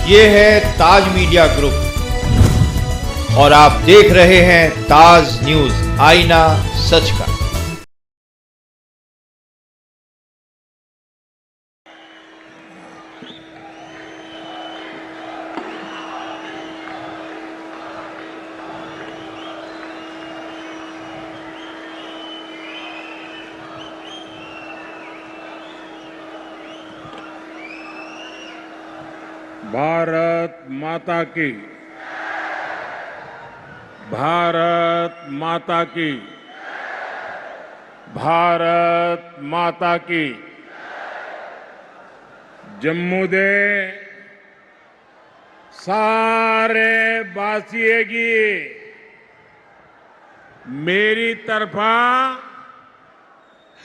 ये है ताज media group और आप देख रहे हैं ताज न्यूज, आईना सच का। भारत माता की, भारत माता की, भारत माता की। जम्मू दे सारे बासिए की मेरी तरफा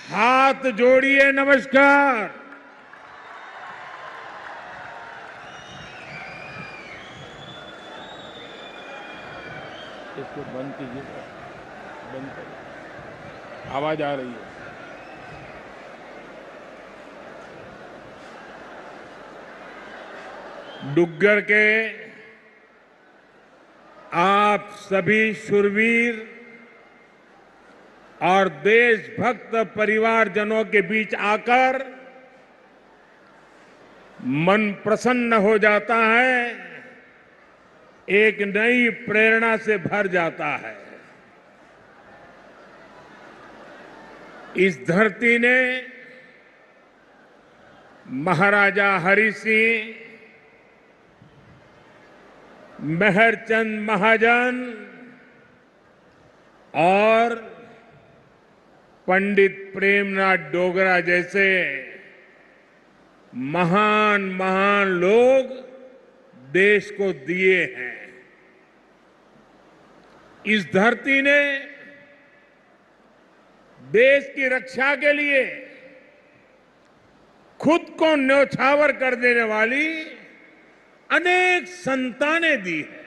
हाथ जोड़िए नमस्कार। इसको बंद कीजिए, बंद करिए, आवाज आ रही है। डुग्गर के आप सभी शूरवीर और देशभक्त परिवारजनों के बीच आकर मन प्रसन्न हो जाता है, एक नई प्रेरणा से भर जाता है। इस धरती ने महाराजा हरि सिंह, मेहरचंद महाजन और पंडित प्रेमनाथ डोगरा जैसे महान महान लोग देश को दिए हैं। इस धरती ने देश की रक्षा के लिए खुद को न्यौछावर कर देने वाली अनेक संतानें दी है।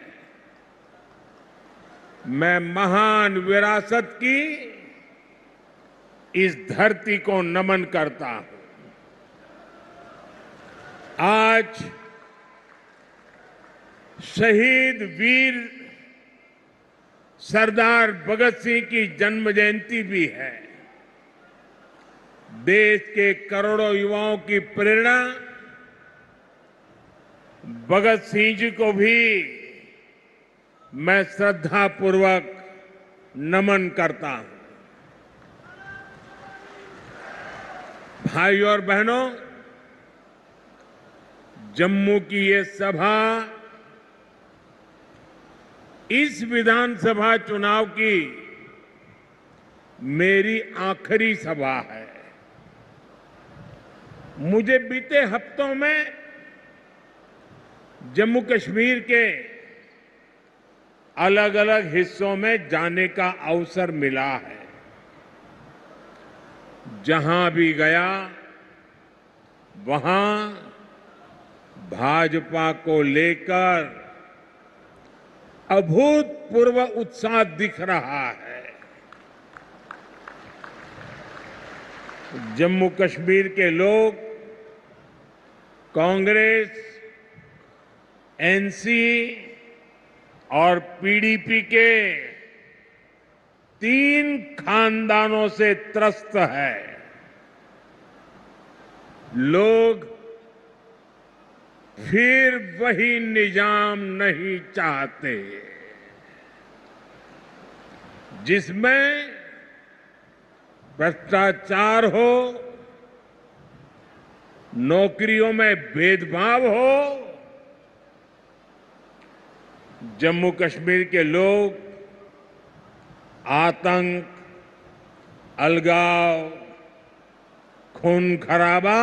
मैं महान विरासत की इस धरती को नमन करता हूं। आज शहीद वीर सरदार भगत सिंह की जन्म जयंती भी है। देश के करोड़ों युवाओं की प्रेरणा भगत सिंह जी को भी मैं श्रद्धापूर्वक नमन करता हूं। भाइयों और बहनों, जम्मू की ये सभा इस विधानसभा चुनाव की मेरी आखिरी सभा है। मुझे बीते हफ्तों में जम्मू कश्मीर के अलग अलग हिस्सों में जाने का अवसर मिला है। जहां भी गया वहां भाजपा को लेकर अभूतपूर्व उत्साह दिख रहा है। जम्मू कश्मीर के लोग कांग्रेस, एनसी और पीडीपी के 3 खानदानों से त्रस्त है। लोग फिर वही निजाम नहीं चाहते जिसमें भ्रष्टाचार हो, नौकरियों में भेदभाव हो। जम्मू कश्मीर के लोग आतंक, अलगाव, खून खराबा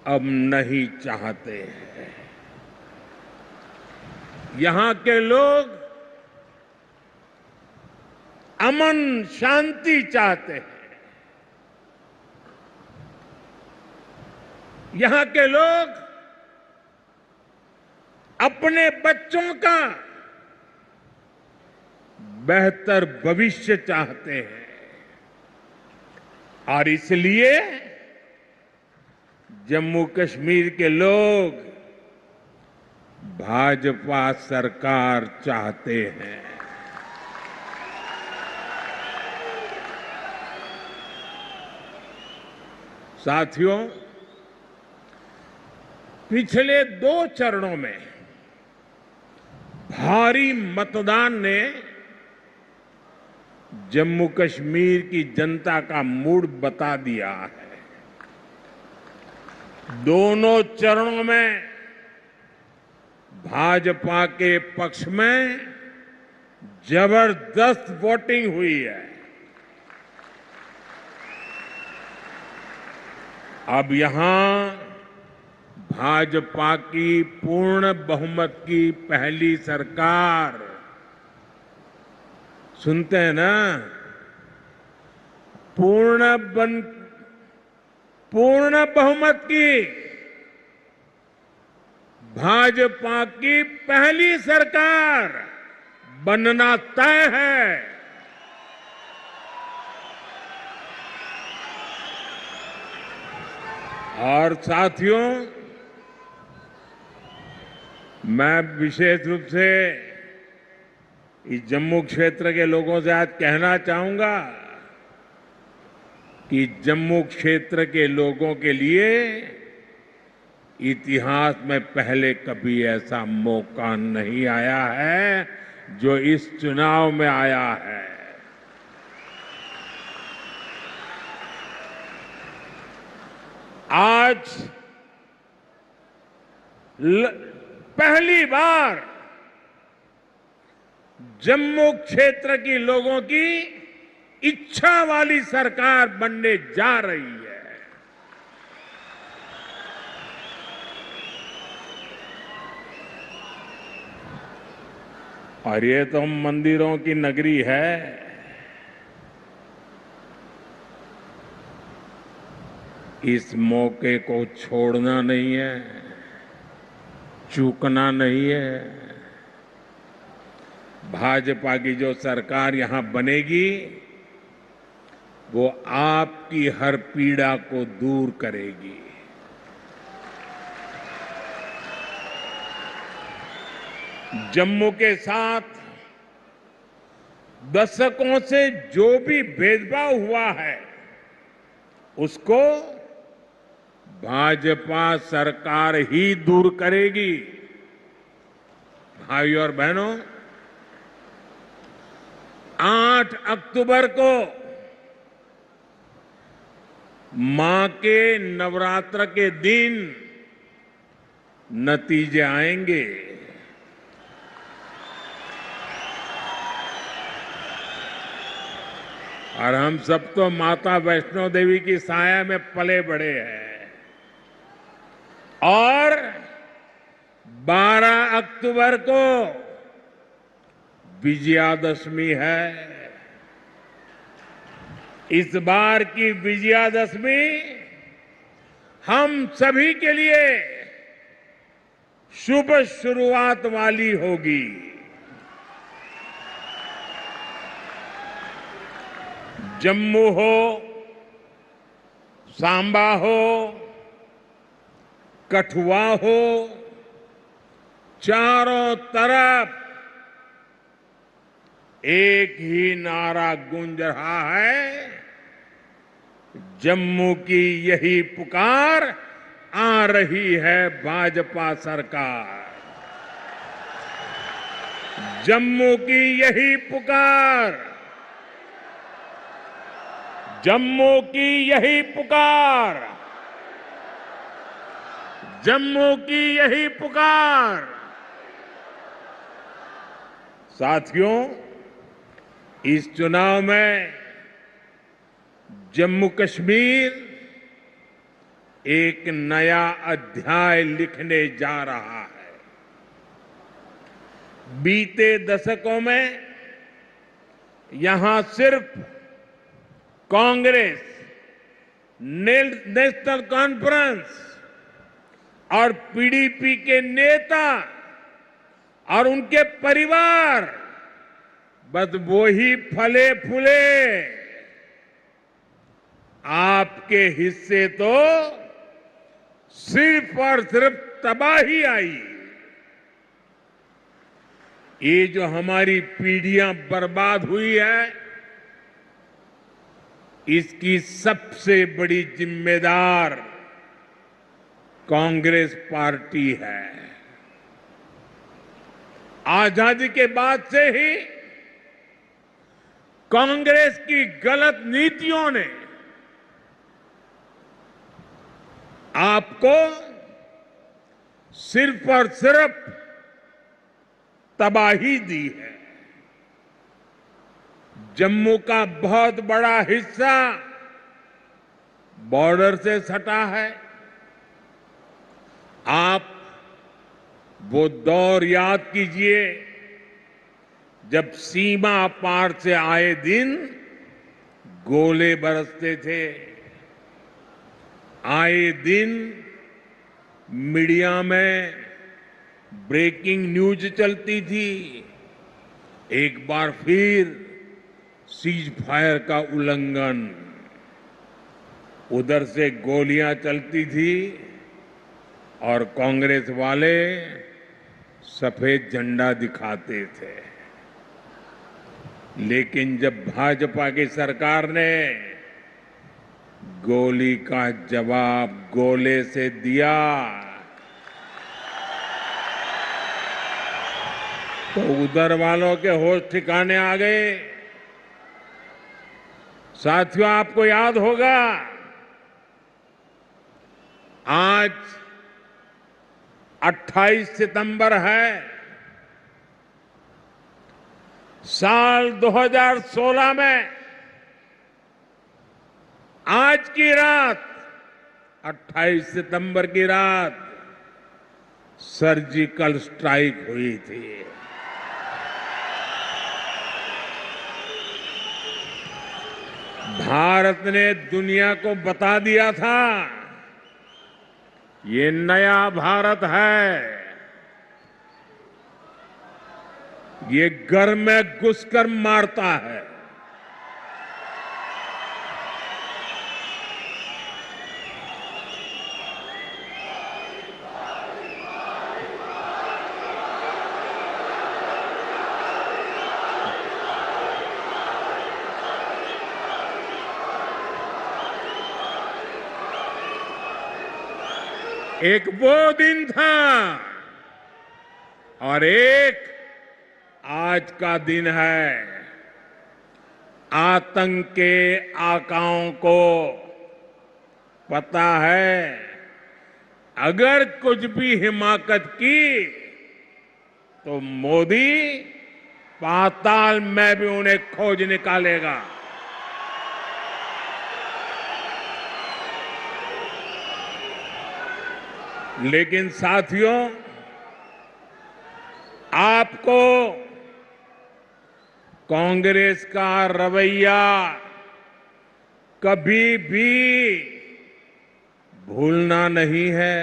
अब नहीं चाहते हैं। यहां के लोग अमन शांति चाहते हैं। यहां के लोग अपने बच्चों का बेहतर भविष्य चाहते हैं और इसलिए जम्मू कश्मीर के लोग भाजपा सरकार चाहते हैं। साथियों, पिछले 2 चरणों में भारी मतदान ने जम्मू कश्मीर की जनता का मूड बता दिया है। दोनों चरणों में भाजपा के पक्ष में जबरदस्त वोटिंग हुई है। अब यहां भाजपा की पूर्ण बहुमत की पहली सरकार, सुनते हैं ना, पूर्ण बहुमत की भाजपा की पहली सरकार बनना तय है। और साथियों, मैं विशेष रूप से इस जम्मू क्षेत्र के लोगों से आज कहना चाहूंगा कि जम्मू क्षेत्र के लोगों के लिए इतिहास में पहले कभी ऐसा मौका नहीं आया है जो इस चुनाव में आया है। आज पहली बार जम्मू क्षेत्र की लोगों की इच्छा वाली सरकार बनने जा रही है। और ये तो मंदिरों की नगरी है। इस मौके को छोड़ना नहीं है, चूकना नहीं है। भाजपा की जो सरकार यहां बनेगी वो आपकी हर पीड़ा को दूर करेगी। जम्मू के साथ दशकों से जो भी भेदभाव हुआ है उसको भाजपा सरकार ही दूर करेगी। भाइयों और बहनों, 8 अक्टूबर को मां के नवरात्र के दिन नतीजे आएंगे। और हम सब तो माता वैष्णो देवी की साया में पले बड़े हैं। और 12 अक्टूबर को विजयादशमी है। इस बार की विजयादशमी हम सभी के लिए शुभ शुरुआत वाली होगी। जम्मू हो, सांबा हो, कठुआ हो, चारों तरफ एक ही नारा गूंज रहा है, जम्मू की यही पुकार, आ रही है भाजपा सरकार। जम्मू की यही पुकार, जम्मू की यही पुकार, जम्मू की यही पुकार। साथियों, इस चुनाव में जम्मू कश्मीर एक नया अध्याय लिखने जा रहा है। बीते दशकों में यहां सिर्फ कांग्रेस, नेशनल कॉन्फ्रेंस और पीडीपी के नेता और उनके परिवार बस वो ही फले फूले। आपके हिस्से तो सिर्फ और सिर्फ तबाही आई। ये जो हमारी पीढ़ियां बर्बाद हुई है, इसकी सबसे बड़ी जिम्मेदार कांग्रेस पार्टी है। आजादी के बाद से ही कांग्रेस की गलत नीतियों ने आपको सिर्फ और सिर्फ तबाही दी है। जम्मू का बहुत बड़ा हिस्सा बॉर्डर से सटा है। आप वो दौर याद कीजिए जब सीमा पार से आए दिन गोले बरसते थे, आए दिन मीडिया में ब्रेकिंग न्यूज चलती थी। एक बार फिर सीज फायर का उल्लंघन, उधर से गोलियां चलती थी और कांग्रेस वाले सफेद झंडा दिखाते थे। लेकिन जब भाजपा की सरकार ने गोली का जवाब गोले से दिया तो उधर वालों के होश ठिकाने आ गए। साथियों, आपको याद होगा आज 28 सितंबर है। साल 2016 में आज की रात 28 सितंबर की रात सर्जिकल स्ट्राइक हुई थी। भारत ने दुनिया को बता दिया था ये नया भारत है, ये घर में घुसकर मारता है। एक वो दिन था और एक आज का दिन है। आतंक के आकाओं को पता है अगर कुछ भी हिमाकत की तो मोदी पाताल में भी उन्हें खोज निकालेगा। लेकिन साथियों, आपको कांग्रेस का रवैया कभी भी भूलना नहीं है।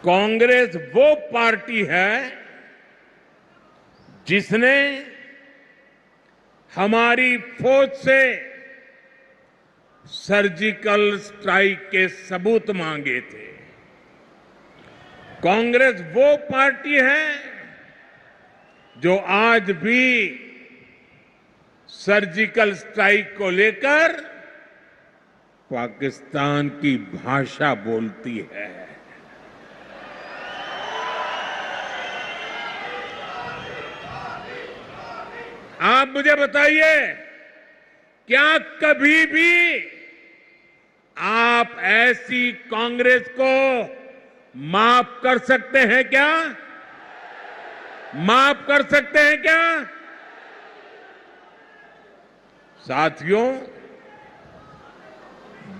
कांग्रेस वो पार्टी है जिसने हमारी फौज से सर्जिकल स्ट्राइक के सबूत मांगे थे। कांग्रेस वो पार्टी है जो आज भी सर्जिकल स्ट्राइक को लेकर पाकिस्तान की भाषा बोलती है। आप मुझे बताइए, क्या कभी भी आप ऐसी कांग्रेस को माफ कर सकते हैं क्या? माफ कर सकते हैं क्या? साथियों,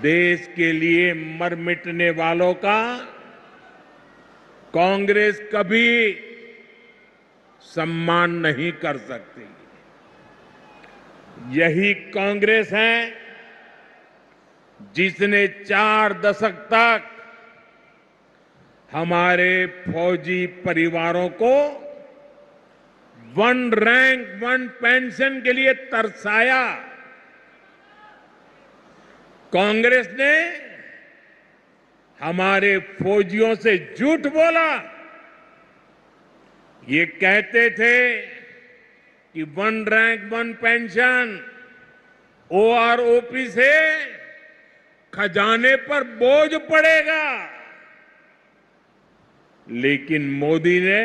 देश के लिए मर मिटने वालों का कांग्रेस कभी सम्मान नहीं कर सकती। यही कांग्रेस है जिसने 4 दशक तक हमारे फौजी परिवारों को 1 रैंक 1 पेंशन के लिए तरसाया। कांग्रेस ने हमारे फौजियों से झूठ बोला ये कहते थे कि one rank one pension OROP से खजाने पर बोझ पड़ेगा, लेकिन मोदी ने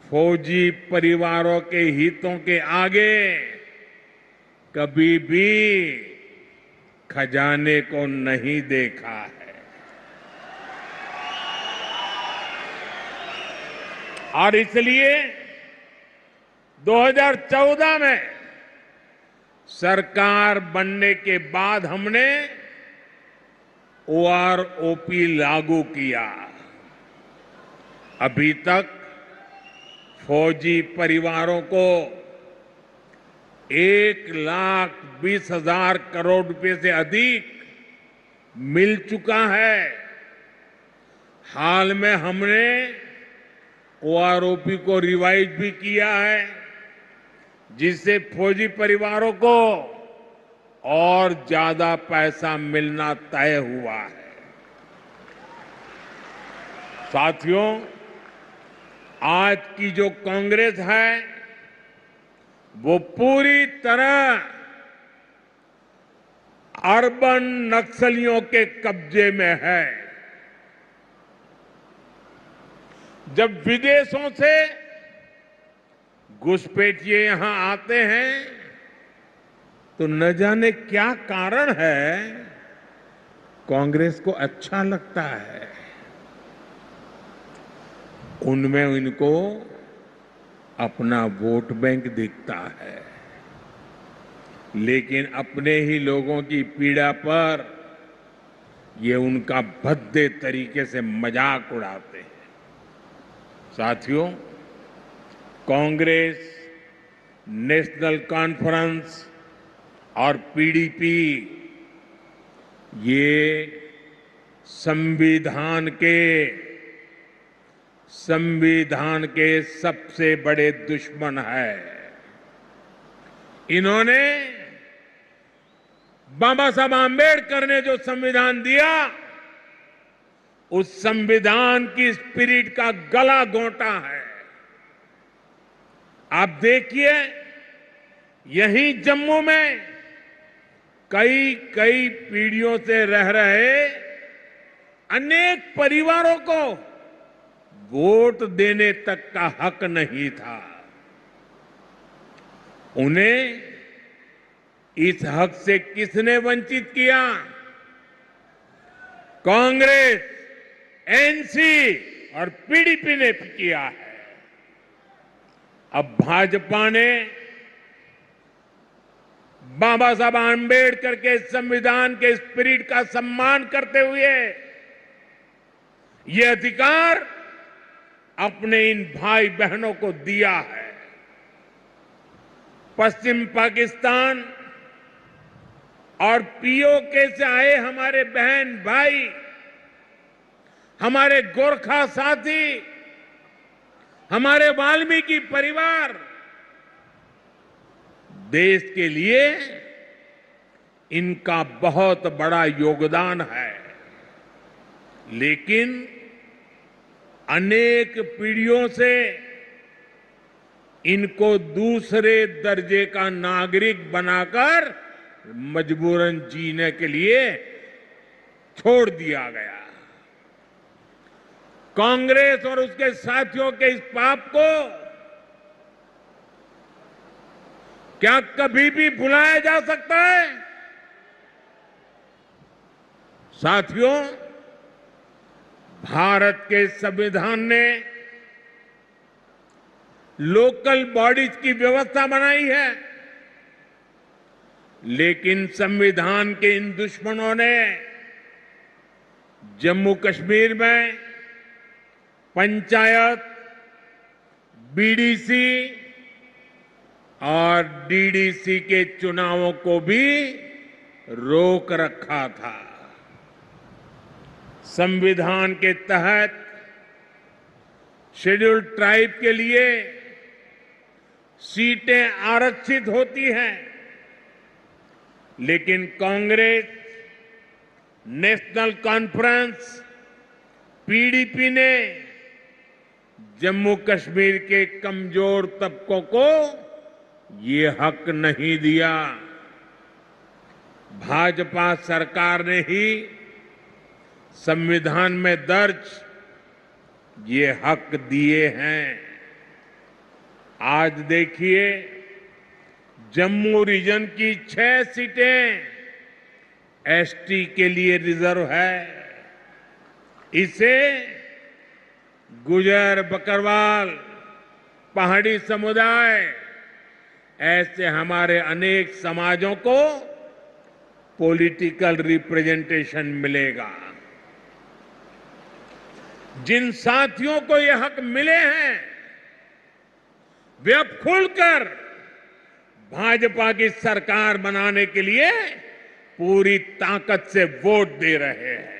फौजी परिवारों के हितों के आगे कभी भी खजाने को नहीं देखा है। और इसलिए 2014 में सरकार बनने के बाद हमने ओआरओपी लागू किया। अभी तक फौजी परिवारों को 1,20,000 करोड़ रुपए से अधिक मिल चुका है। हाल में हमने ओआरओपी को रिवाइज भी किया है, जिससे फौजी परिवारों को और ज्यादा पैसा मिलना तय हुआ है। साथियों, आज की जो कांग्रेस है वो पूरी तरह अर्बन नक्सलियों के कब्जे में है। जब विदेशों से घुसपैठिए यहां आते हैं तो न जाने क्या कारण है, कांग्रेस को अच्छा लगता है। उनमें इनको अपना वोट बैंक दिखता है, लेकिन अपने ही लोगों की पीड़ा पर ये उनका भद्दे तरीके से मजाक उड़ाते हैं। साथियों, कांग्रेस, नेशनल कॉन्फ्रेंस और पीडीपी ये संविधान के सबसे बड़े दुश्मन है। इन्होंने बाबा साहब आंबेडकर ने जो संविधान दिया, उस संविधान की स्पिरिट का गला घोंटा है। आप देखिए, यहीं जम्मू में कई पीढ़ियों से रह रहे अनेक परिवारों को वोट देने तक का हक नहीं था। उन्हें इस हक से किसने वंचित किया? कांग्रेस, एनसी और पीडीपी ने किया है। अब भाजपा ने बाबा साहब आंबेडकर के संविधान के स्पिरिट का सम्मान करते हुए ये अधिकार अपने इन भाई बहनों को दिया है। पश्चिम पाकिस्तान और पीओके से आए हमारे बहन भाई, हमारे गोरखा साथी, हमारे वाल्मीकि परिवार देश के लिए इनका बहुत बड़ा योगदान है, लेकिन अनेक पीढ़ियों से इनको दूसरे दर्जे का नागरिक बनाकर मजबूरन जीने के लिए छोड़ दिया गया। कांग्रेस और उसके साथियों के इस पाप को क्या कभी भी भुलाया जा सकता है? साथियों, भारत के संविधान ने लोकल बॉडीज की व्यवस्था बनाई है, लेकिन संविधान के इन दुश्मनों ने जम्मू कश्मीर में पंचायत, बीडीसी और डीडीसी के चुनावों को भी रोक रखा था। संविधान के तहत शेड्यूल्ड ट्राइब के लिए सीटें आरक्षित होती हैं, लेकिन कांग्रेस, नेशनल कॉन्फ्रेंस, पीडीपी ने जम्मू कश्मीर के कमजोर तबकों को ये हक नहीं दिया। भाजपा सरकार ने ही संविधान में दर्ज ये हक दिए हैं। आज देखिए, जम्मू रीजन की 6 सीटें एसटी के लिए रिजर्व है। इसे गुजर, बकरवाल, पहाड़ी समुदाय, ऐसे हमारे अनेक समाजों को पॉलिटिकल रिप्रेजेंटेशन मिलेगा। जिन साथियों को ये हक मिले हैं, वे अब खुलकर भाजपा की सरकार बनाने के लिए पूरी ताकत से वोट दे रहे हैं।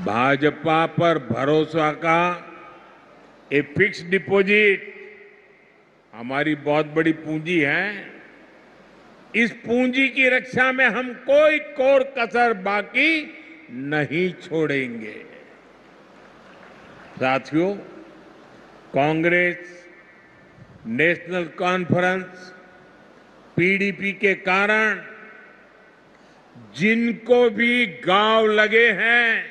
भाजपा पर भरोसा का ये फिक्स डिपॉजिट हमारी बहुत बड़ी पूंजी है। इस पूंजी की रक्षा में हम कोई कोर कसर बाकी नहीं छोड़ेंगे। साथियों, कांग्रेस, नेशनल कॉन्फ्रेंस, पीडीपी के कारण जिनको भी गांव लगे हैं,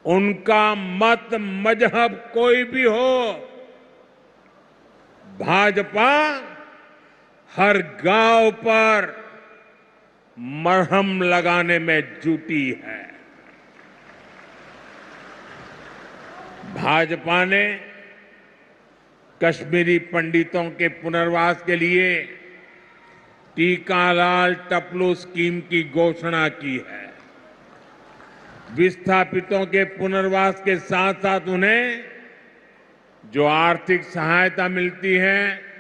उनका मत मजहब कोई भी हो, भाजपा हर गांव पर मरहम लगाने में जुटी है। भाजपा ने कश्मीरी पंडितों के पुनर्वास के लिए टीकालाल टपलू स्कीम की घोषणा की है। विस्थापितों के पुनर्वास के साथ साथ उन्हें जो आर्थिक सहायता मिलती है,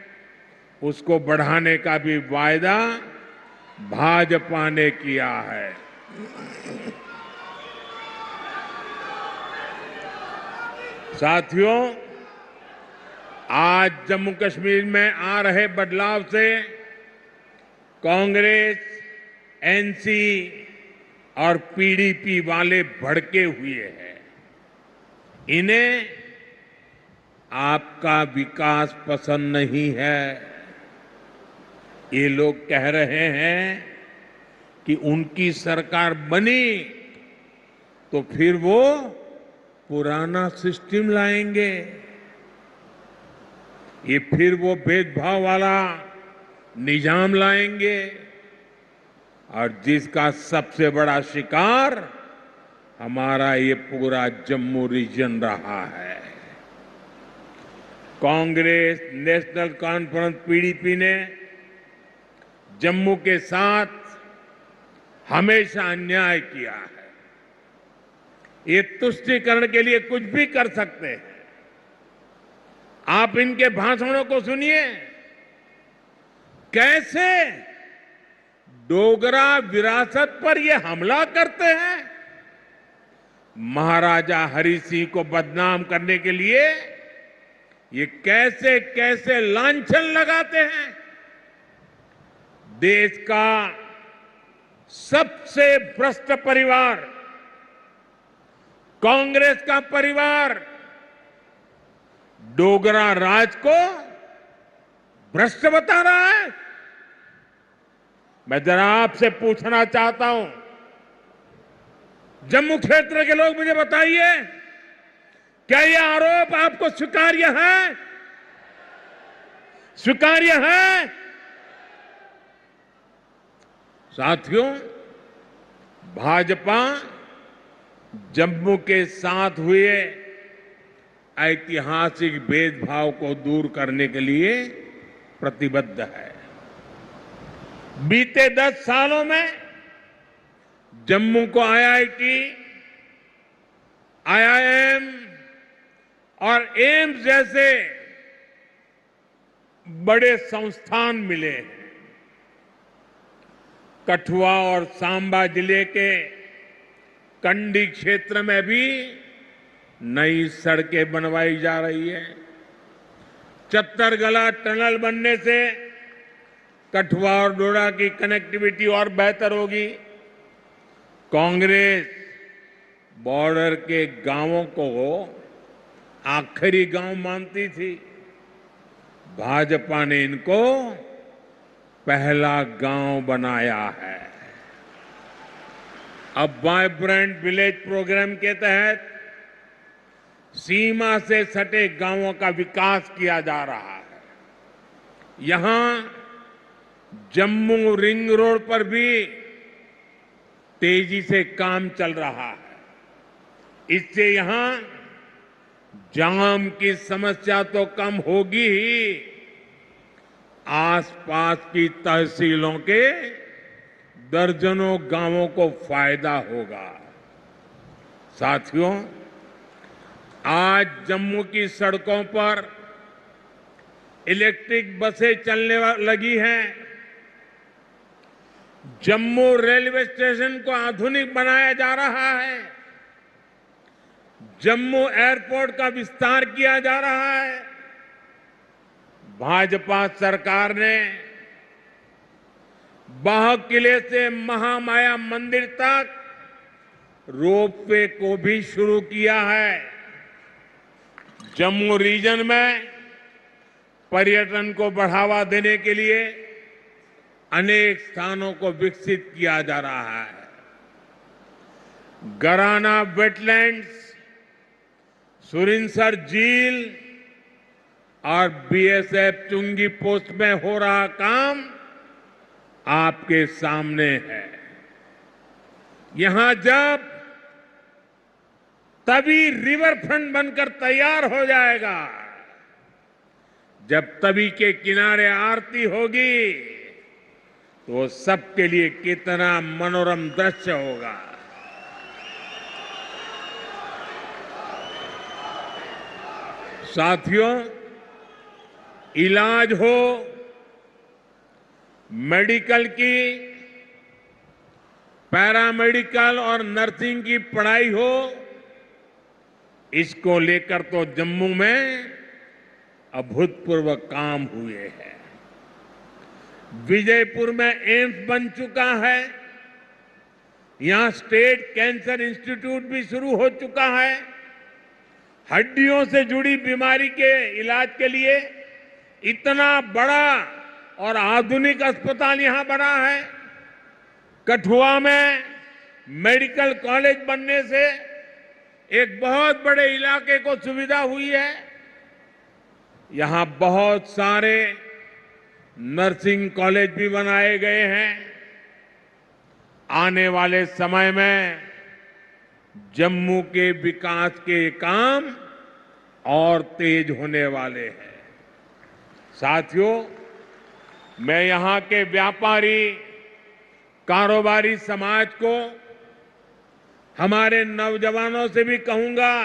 उसको बढ़ाने का भी वायदा भाजपा ने किया है। साथियों, आज जम्मू कश्मीर में आ रहे बदलाव से कांग्रेस, एनसी और पीडीपी वाले भड़के हुए हैं। इन्हें आपका विकास पसंद नहीं है। ये लोग कह रहे हैं कि उनकी सरकार बनी तो फिर वो पुराना सिस्टम लाएंगे। ये फिर वो भेदभाव वाला निजाम लाएंगे, और जिसका सबसे बड़ा शिकार हमारा ये पूरा जम्मू रीजन रहा है। कांग्रेस, नेशनल कॉन्फ्रेंस, पीडीपी ने जम्मू के साथ हमेशा अन्याय किया है। ये तुष्टीकरण के लिए कुछ भी कर सकते हैं। आप इनके भाषणों को सुनिए, कैसे डोगरा विरासत पर ये हमला करते हैं। महाराजा हरि सिंह को बदनाम करने के लिए ये कैसे कैसे लांछन लगाते हैं। देश का सबसे भ्रष्ट परिवार, कांग्रेस का परिवार, डोगरा राज को भ्रष्ट बता रहा है। मैं जरा आपसे पूछना चाहता हूं, जम्मू क्षेत्र के लोग मुझे बताइए, क्या यह आरोप आपको स्वीकार्य है? स्वीकार्य है? साथियों, भाजपा जम्मू के साथ हुए ऐतिहासिक भेदभाव को दूर करने के लिए प्रतिबद्ध है। बीते 10 सालों में जम्मू को आईआईटी, आईआईएम और एम्स जैसे बड़े संस्थान मिले हैं। कठुआ और सांबा जिले के कंडी क्षेत्र में भी नई सड़कें बनवाई जा रही है। चत्तरगला टनल बनने से कठुआ और डोडा की कनेक्टिविटी और बेहतर होगी। कांग्रेस, बॉर्डर के गांवों को आखिरी गांव मानती थी। भाजपा ने इनको पहला गांव बनाया है। अब वाइब्रेंट विलेज प्रोग्राम के तहत सीमा से सटे गांवों का विकास किया जा रहा है। यहां जम्मू रिंग रोड पर भी तेजी से काम चल रहा है। इससे यहां जाम की समस्या तो कम होगी ही, आसपास की तहसीलों के दर्जनों गांवों को फायदा होगा। साथियों, आज जम्मू की सड़कों पर इलेक्ट्रिक बसें चलने लगी हैं। जम्मू रेलवे स्टेशन को आधुनिक बनाया जा रहा है। जम्मू एयरपोर्ट का विस्तार किया जा रहा है। भाजपा सरकार ने बाह किले से महामाया मंदिर तक रोपवे को भी शुरू किया है। जम्मू रीजन में पर्यटन को बढ़ावा देने के लिए अनेक स्थानों को विकसित किया जा रहा है। गराना वेटलैंड्स, सुरिनसर झील और बीएसएफ चुंगी पोस्ट में हो रहा काम आपके सामने है। यहां जब तभी रिवर फ्रंट बनकर तैयार हो जाएगा, जब तवी के किनारे आरती होगी, तो सबके लिए कितना मनोरम दृश्य होगा। साथियों, इलाज हो, मेडिकल की, पैरामेडिकल और नर्सिंग की पढ़ाई हो, इसको लेकर तो जम्मू में अभूतपूर्व काम हुए हैं। विजयपुर में एम्स बन चुका है। यहां स्टेट कैंसर इंस्टीट्यूट भी शुरू हो चुका है। हड्डियों से जुड़ी बीमारी के इलाज के लिए इतना बड़ा और आधुनिक अस्पताल यहां बना है। कठुआ में मेडिकल कॉलेज बनने से एक बहुत बड़े इलाके को सुविधा हुई है। यहां बहुत सारे नर्सिंग कॉलेज भी बनाए गए हैं। आने वाले समय में जम्मू के विकास के काम और तेज होने वाले हैं। साथियों, मैं यहां के व्यापारी, कारोबारी समाज को, हमारे नौजवानों से भी कहूंगा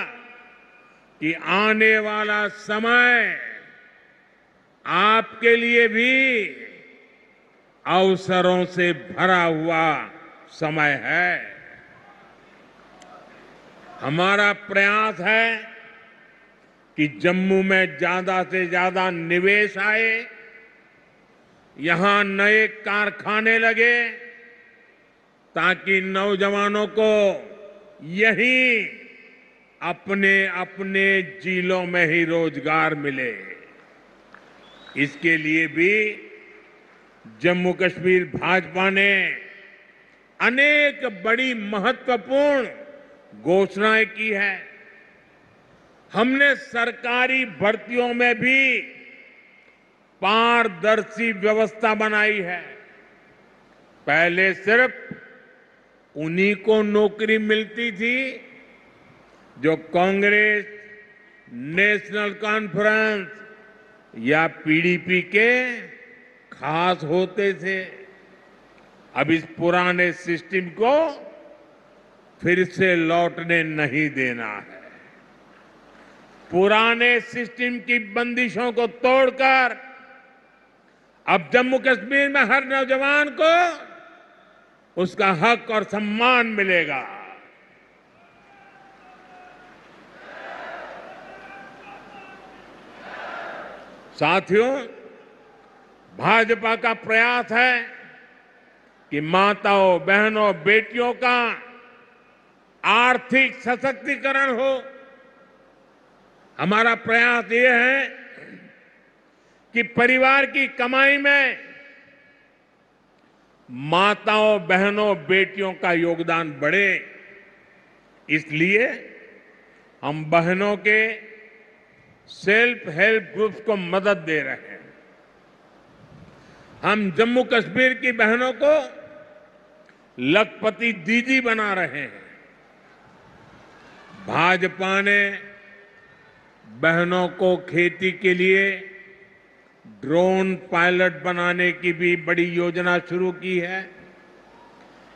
कि आने वाला समय आपके लिए भी अवसरों से भरा हुआ समय है। हमारा प्रयास है कि जम्मू में ज्यादा से ज्यादा निवेश आए, यहां नए कारखाने लगे, ताकि नौजवानों को यहीं अपने अपने जिलों में ही रोजगार मिले। इसके लिए भी जम्मू कश्मीर भाजपा ने अनेक बड़ी महत्वपूर्ण घोषणाएं की है। हमने सरकारी भर्तियों में भी पारदर्शी व्यवस्था बनाई है। पहले सिर्फ उन्हीं को नौकरी मिलती थी जो कांग्रेस, नेशनल कॉन्फ्रेंस या पीडीपी के खास होते थे। अब इस पुराने सिस्टम को फिर से लौटने नहीं देना है। पुराने सिस्टम की बंदिशों को तोड़कर अब जम्मू कश्मीर में हर नौजवान को उसका हक और सम्मान मिलेगा। साथियों, भाजपा का प्रयास है कि माताओं, बहनों, बेटियों का आर्थिक सशक्तिकरण हो। हमारा प्रयास ये है कि परिवार की कमाई में माताओं, बहनों, बेटियों का योगदान बढ़े। इसलिए हम बहनों के सेल्फ हेल्प ग्रुप्स को मदद दे रहे हैं। हम जम्मू कश्मीर की बहनों को लखपति दीदी बना रहे हैं। भाजपा ने बहनों को खेती के लिए ड्रोन पायलट बनाने की भी बड़ी योजना शुरू की है।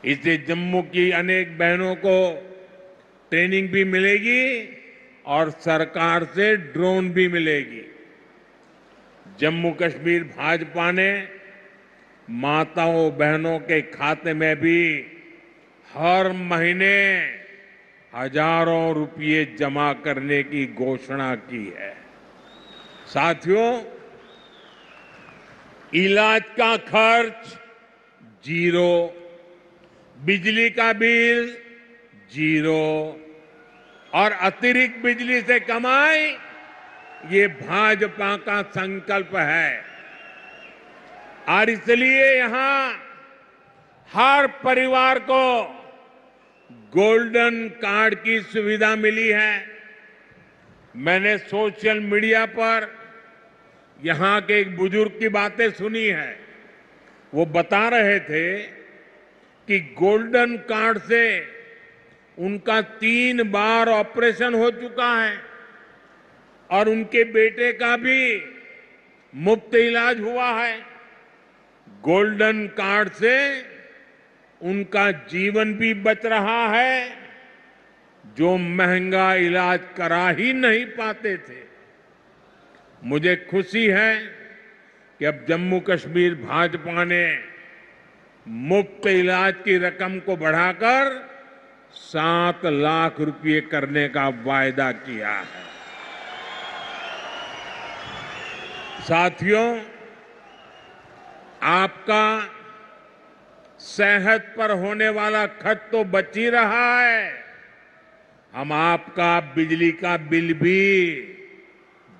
इससे जम्मू की अनेक बहनों को ट्रेनिंग भी मिलेगी और सरकार से ड्रोन भी मिलेगी। जम्मू कश्मीर भाजपा ने माताओं, बहनों के खाते में भी हर महीने हजारों रुपये जमा करने की घोषणा की है। साथियों, इलाज का खर्च जीरो, बिजली का बिल जीरो और अतिरिक्त बिजली से कमाई, ये भाजपा का संकल्प है। और इसलिए यहां हर परिवार को गोल्डन कार्ड की सुविधा मिली है। मैंने सोशल मीडिया पर यहां के एक बुजुर्ग की बातें सुनी है। वो बता रहे थे कि गोल्डन कार्ड से उनका 3 बार ऑपरेशन हो चुका है और उनके बेटे का भी मुफ्त इलाज हुआ है। गोल्डन कार्ड से उनका जीवन भी बच रहा है, जो महंगा इलाज करा ही नहीं पाते थे। मुझे खुशी है कि अब जम्मू कश्मीर भाजपा ने मुफ्त इलाज की रकम को बढ़ाकर 7 लाख रुपए करने का वायदा किया है। साथियों, आपका सेहत पर होने वाला खर्च तो बच ही रहा है। हम आपका बिजली का बिल भी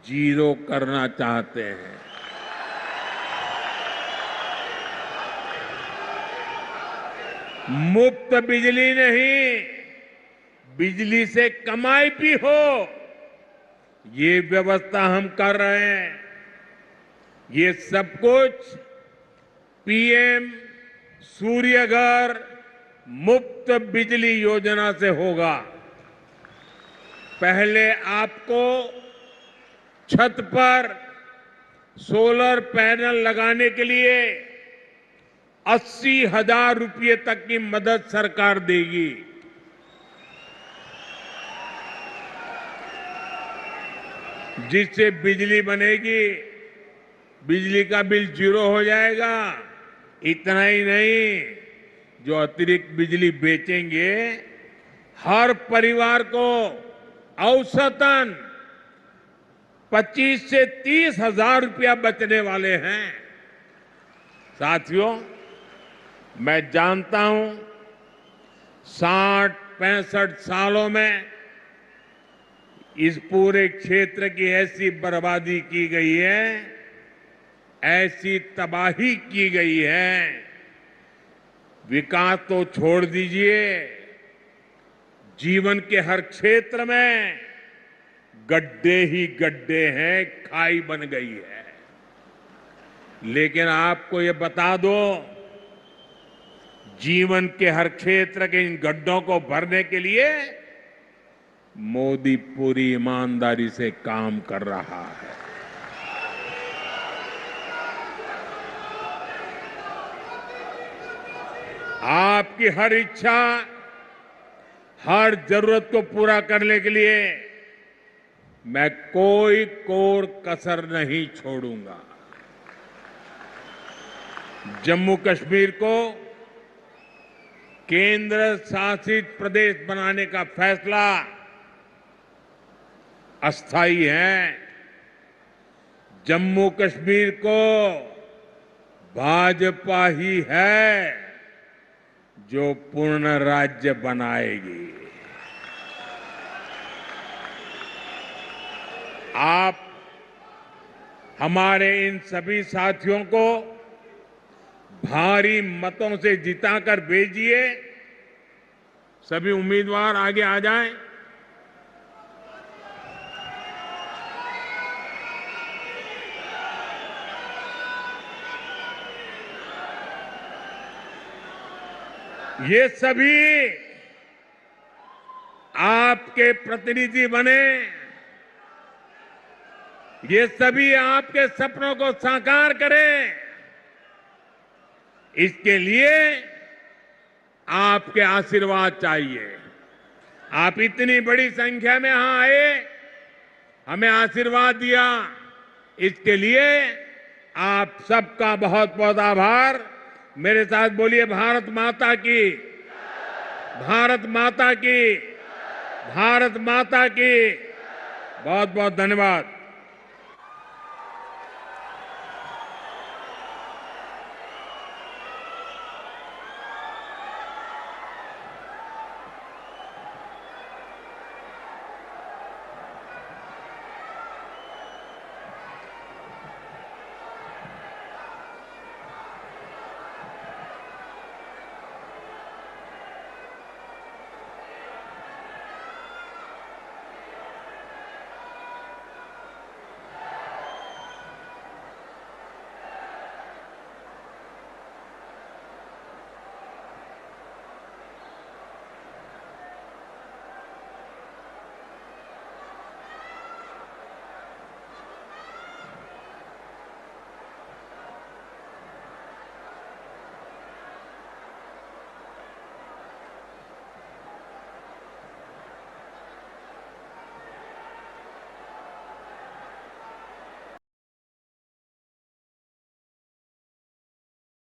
जीरो करना चाहते हैं। मुफ्त बिजली नहीं, बिजली से कमाई भी हो, ये व्यवस्था हम कर रहे हैं। ये सब कुछ पीएम सूर्य घर मुफ्त बिजली योजना से होगा। पहले आपको छत पर सोलर पैनल लगाने के लिए 80,000 रुपये तक की मदद सरकार देगी। जिससे बिजली बनेगी, बिजली का बिल जीरो हो जाएगा। इतना ही नहीं, जो अतिरिक्त बिजली बेचेंगे, हर परिवार को औसतन 25 से 30,000 रुपया बचने वाले हैं। साथियों, मैं जानता हूं 60-65 सालों में इस पूरे क्षेत्र की ऐसी बर्बादी की गई है, ऐसी तबाही की गई है, विकास तो छोड़ दीजिए, जीवन के हर क्षेत्र में गड्ढे ही गड्ढे हैं, खाई बन गई है। लेकिन आपको ये बता दो, जीवन के हर क्षेत्र के इन गड्ढों को भरने के लिए मोदी पूरी ईमानदारी से काम कर रहा है। आपकी हर इच्छा, हर जरूरत को पूरा करने के लिए मैं कोई कोर कसर नहीं छोड़ूंगा। जम्मू कश्मीर को केंद्र शासित प्रदेश बनाने का फैसला अस्थायी है। जम्मू कश्मीर को भाजपा ही है जो पूर्ण राज्य बनाएगी। आप हमारे इन सभी साथियों को भारी मतों से जिताकर भेजिए। सभी उम्मीदवार आगे आ जाएं। ये सभी आपके प्रतिनिधि बने, ये सभी आपके सपनों को साकार करें। इसके लिए आपके आशीर्वाद चाहिए। आप इतनी बड़ी संख्या में यहां आए, हमें आशीर्वाद दिया, इसके लिए आप सबका बहुत बहुत आभार। मेरे साथ बोलिए भारत माता की, भारत माता की, भारत माता की। बहुत बहुत धन्यवाद।